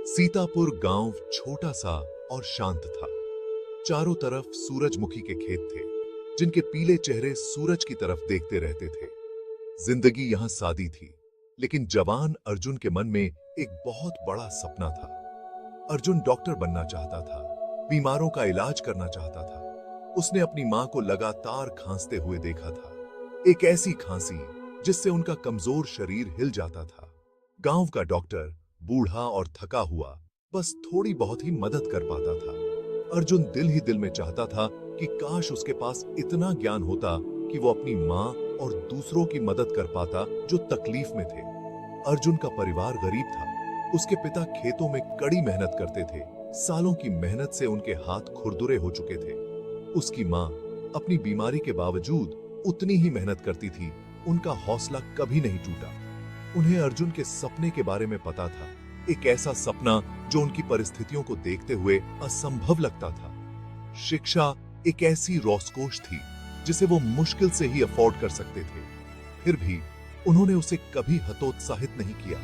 सीतापुर गांव छोटा सा और शांत था। चारों तरफ सूरजमुखी के खेत थे, जिनके पीले चेहरे सूरज की तरफ देखते रहते थे। जिंदगी यहां सादी थी, लेकिन जवान अर्जुन के मन में एक बहुत बड़ा सपना था। अर्जुन डॉक्टर बनना चाहता था, बीमारों का इलाज करना चाहता था। उसने अपनी मां को लगातार खांसते हुए देखा था, एक ऐसी खांसी जिससे उनका कमजोर शरीर हिल जाता था। गांव का डॉक्टर बूढ़ा और थका हुआ बस थोड़ी बहुत ही मदद कर पाता था। अर्जुन दिल ही दिल में चाहता था कि काश उसके पास इतना ज्ञान होता कि वो अपनी मां और दूसरों की मदद कर पाता जो तकलीफ में थे। अर्जुन का परिवार गरीब था। उसके पिता खेतों में कड़ी मेहनत करते थे। सालों की मेहनत से उनके हाथ खुरदुरे हो चुके थे। उसकी मां अपनी बीमारी के बावजूद उतनी ही मेहनत करती थी। उनका हौसला कभी नहीं टूटा। उन्हें अर्जुन के सपने के बारे में पता था, एक ऐसा सपना जो उनकी परिस्थितियों को देखते हुए असंभव लगता था। शिक्षा एक ऐसी रॉसकोश थी जिसे वो मुश्किल से ही अफोर्ड कर सकते थे। फिर भी उन्होंने उसे कभी हतोत्साहित नहीं किया,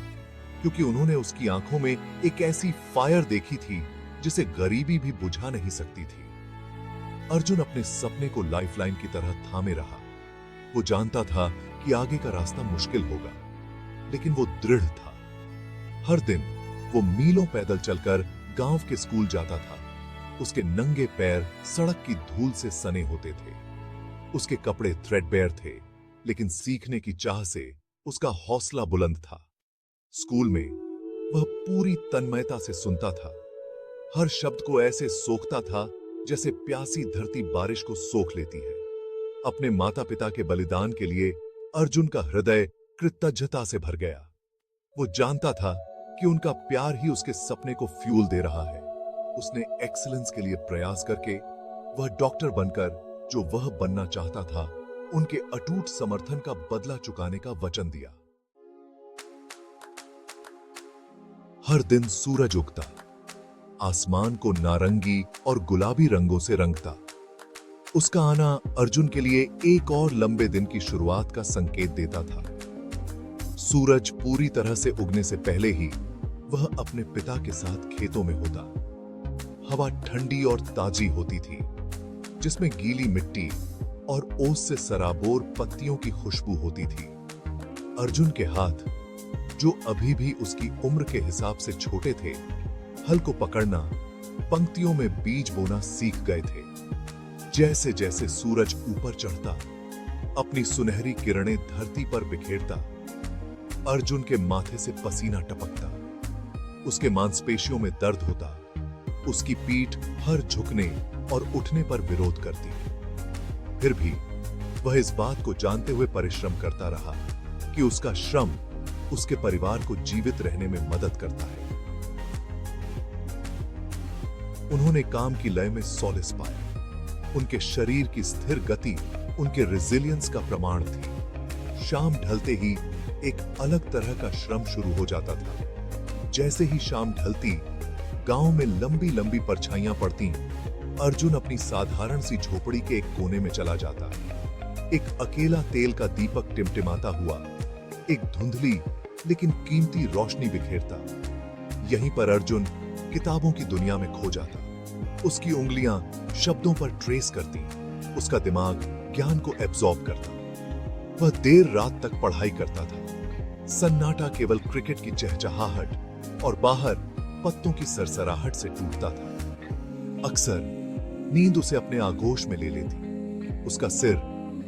क्योंकि उन्होंने उसकी आंखों में एक ऐसी फायर देखी थी जिसे गरीबी भी बुझा नहीं सकती थी। अर्जुन अपने सपने को लाइफलाइन की तरह थामे रहा। वो जानता था कि आगे का रास्ता मुश्किल होगा, लेकिन वो दृढ़ था। हर दिन वो मीलों पैदल चलकर गांव के स्कूल जाता था। उसके नंगे पैर सड़क की धूल से सने होते थे। उसके कपड़े थ्रेडबेयर थे, लेकिन सीखने की चाह से उसका हौसला बुलंद था। स्कूल में वह पूरी तन्मयता से सुनता था। हर शब्द को ऐसे सोखता था जैसे प्यासी धरती बारिश को सोख लेती है। अपने माता पिता के बलिदान के लिए अर्जुन का हृदय कृतज्ञता से भर गया। वो जानता था कि उनका प्यार ही उसके सपने को फ्यूल दे रहा है। उसने एक्सीलेंस के लिए प्रयास करके वह डॉक्टर बनकर जो वह बनना चाहता था, उनके अटूट समर्थन का बदला चुकाने का वचन दिया। हर दिन सूरज उगता, आसमान को नारंगी और गुलाबी रंगों से रंगता। उसका आना अर्जुन के लिए एक और लंबे दिन की शुरुआत का संकेत देता था। सूरज पूरी तरह से उगने से पहले ही वह अपने पिता के साथ खेतों में होता। हवा ठंडी और ताजी होती थी, जिसमें गीली मिट्टी और ओस से सराबोर पत्तियों की खुशबू होती थी। अर्जुन के हाथ, जो अभी भी उसकी उम्र के हिसाब से छोटे थे, हल को पकड़ना, पंक्तियों में बीज बोना सीख गए थे। जैसे जैसे सूरज ऊपर चढ़ता, अपनी सुनहरी किरणें धरती पर बिखेरता, अर्जुन के माथे से पसीना टपकता। उसके मांसपेशियों में दर्द होता। उसकी पीठ हर झुकने और उठने पर विरोध करती। फिर भी वह इस बात को जानते हुए परिश्रम करता रहा कि उसका श्रम उसके परिवार को जीवित रहने में मदद करता है। उन्होंने काम की लय में सॉलिस पाया। उनके शरीर की स्थिर गति उनके रेजिलियंस का प्रमाण थी। शाम ढलते ही एक अलग तरह का श्रम शुरू हो जाता था। जैसे ही शाम ढलती, गांव में लंबी लंबी परछाइयां पड़ती। अर्जुन अपनी साधारण सी झोपड़ी के एक कोने में चला जाता। एक अकेला तेल का दीपक टिमटिमाता हुआ एक धुंधली लेकिन कीमती रोशनी बिखेरता। यहीं पर अर्जुन किताबों की दुनिया में खो जाता। उसकी उंगलियां शब्दों पर ट्रेस करती, उसका दिमाग ज्ञान को एब्जॉर्ब करता। वह देर रात तक पढ़ाई करता था। सन्नाटा केवल क्रिकेट की चहचहाहट और बाहर पत्तों की सरसराहट से टूटता था। अक्सर नींद उसे अपने आगोश में ले लेती। उसका सिर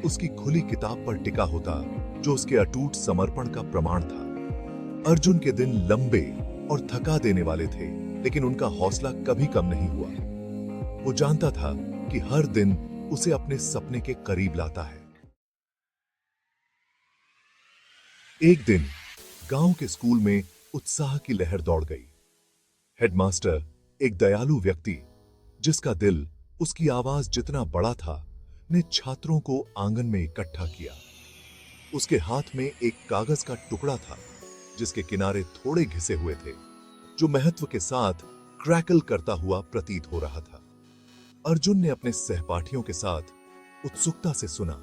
उसकी खुली किताब पर टिका होता, जो उसके अटूट समर्पण का प्रमाण था। अर्जुन के दिन लंबे और थका देने वाले थे, लेकिन उनका हौसला कभी कम नहीं हुआ। वो जानता था कि हर दिन उसे अपने सपने के करीब लाता है। एक दिन गांव के स्कूल में उत्साह की लहर दौड़ गई। हेडमास्टर, एक दयालु व्यक्ति जिसका दिल उसकी आवाज जितना बड़ा था, ने छात्रों को आंगन में इकट्ठा किया। उसके हाथ में एक कागज का टुकड़ा था, जिसके किनारे थोड़े घिसे हुए थे, जो महत्व के साथ क्रैकल करता हुआ प्रतीत हो रहा था। अर्जुन ने अपने सहपाठियों के साथ उत्सुकता से सुना।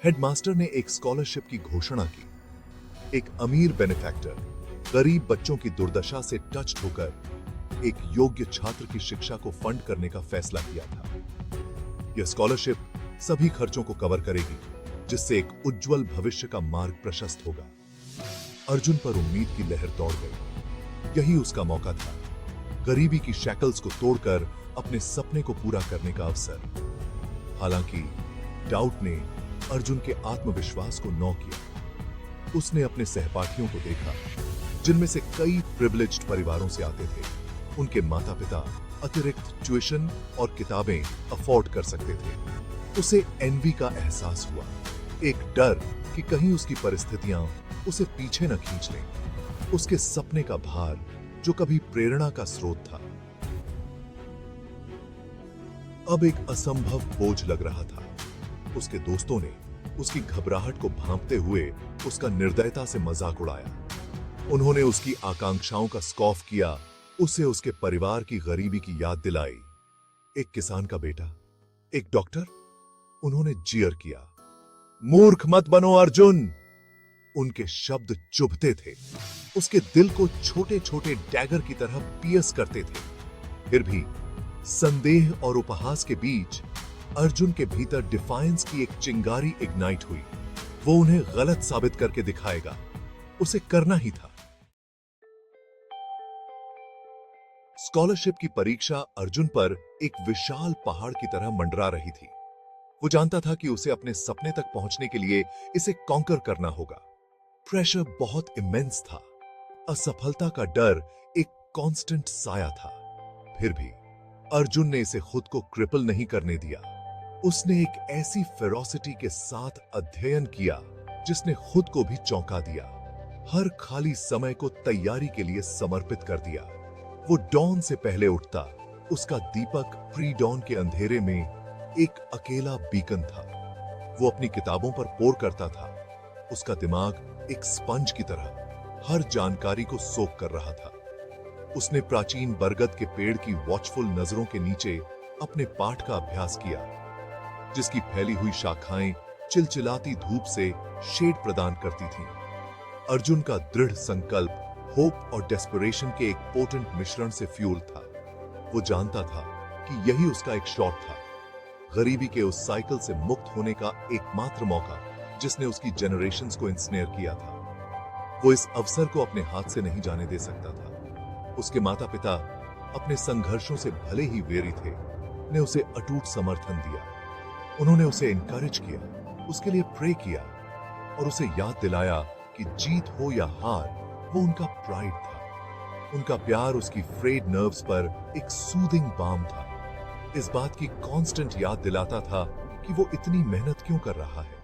हेडमास्टर ने एक स्कॉलरशिप की घोषणा की। एक अमीर बेनिफैक्टर गरीब बच्चों की दुर्दशा से टच होकर एक योग्य छात्र की शिक्षा को फंड करने का फैसला किया था। यह स्कॉलरशिप सभी खर्चों को कवर करेगी, जिससे एक उज्जवल भविष्य का मार्ग प्रशस्त होगा। अर्जुन पर उम्मीद की लहर दौड़ गई। यही उसका मौका था, गरीबी की शैकल्स को तोड़कर अपने सपने को पूरा करने का अवसर। हालांकि डाउट ने अर्जुन के आत्मविश्वास को नौ किया। उसने अपने सहपाठियों को देखा, जिनमें से कई प्रिविलेज्ड परिवारों से आते थे। उनके माता पिता अतिरिक्त ट्यूशन और किताबें अफोर्ड कर सकते थे। उसे एनवी का एहसास हुआ, एक डर कि कहीं उसकी परिस्थितियां उसे पीछे न खींच लें। उसके सपने का भार, जो कभी प्रेरणा का स्रोत था, अब एक असंभव बोझ लग रहा था। उसके दोस्तों ने उसकी घबराहट को भांपते हुए उसका निर्दयता से मजाक उड़ाया। उन्होंने उसकी आकांक्षाओं का स्कॉफ किया, उसे उसके परिवार की गरीबी की याद दिलाई। एक किसान का बेटा, एक डॉक्टर, उन्होंने जीयर किया। मूर्ख मत बनो अर्जुन। उनके शब्द चुभते थे, उसके दिल को छोटे छोटे डैगर की तरह पियर्स करते थे। फिर भी संदेह और उपहास के बीच अर्जुन के भीतर डिफायंस की एक चिंगारी इग्नाइट हुई। वो उन्हें गलत साबित करके दिखाएगा, उसे करना ही था। स्कॉलरशिप की परीक्षा अर्जुन पर एक विशाल पहाड़ की तरह मंडरा रही थी। वो जानता था कि उसे अपने सपने तक पहुंचने के लिए इसे कॉन्कर करना होगा। प्रेशर बहुत इमेंस था। असफलता का डर एक कांस्टेंट साया था। फिर भी अर्जुन ने इसे खुद को क्रिपल नहीं करने दिया। उसने एक ऐसी फेरोसिटी के साथ अध्ययन किया जिसने खुद को भी चौंका दिया। हर खाली समय को तैयारी के लिए समर्पित कर दिया। वो डॉन से पहले उठता। उसका दीपक प्री डॉन के अंधेरे में एक अकेला बीकन था। वो अपनी किताबों पर पोर करता था। उसका दिमाग एक स्पंज की तरह हर जानकारी को सोख कर रहा था। उसने प्राचीन बरगद के पेड़ की वॉचफुल नजरों के नीचे अपने पाठ का अभ्यास किया, जिसकी फैली हुई शाखाएं चिलचिलाती धूप से शेड प्रदान करती थीं। अर्जुन का दृढ़ संकल्प होप और डेस्परेशन के एक पोटेंट मिश्रण से फ्यूल था। वो जानता था कि यही उसका एक शॉट था, गरीबी के उस साइकिल से मुक्त होने का एकमात्र मौका जिसने उसकी जनरेशंस को इंस्नेयर किया था। वो इस अवसर को अपने हाथ से नहीं जाने दे सकता था। उसके माता पिता अपने संघर्षों से भले ही वेरी थे, ने उसे अटूट समर्थन दिया। उन्होंने उसे एनकरेज किया, उसके लिए प्रे किया और उसे याद दिलाया कि जीत हो या हार, वो उनका प्राइड था। उनका प्यार उसकी फ्रेड नर्व्स पर एक सूदिंग बाम था। इस बात की कांस्टेंट याद दिलाता था कि वो इतनी मेहनत क्यों कर रहा है।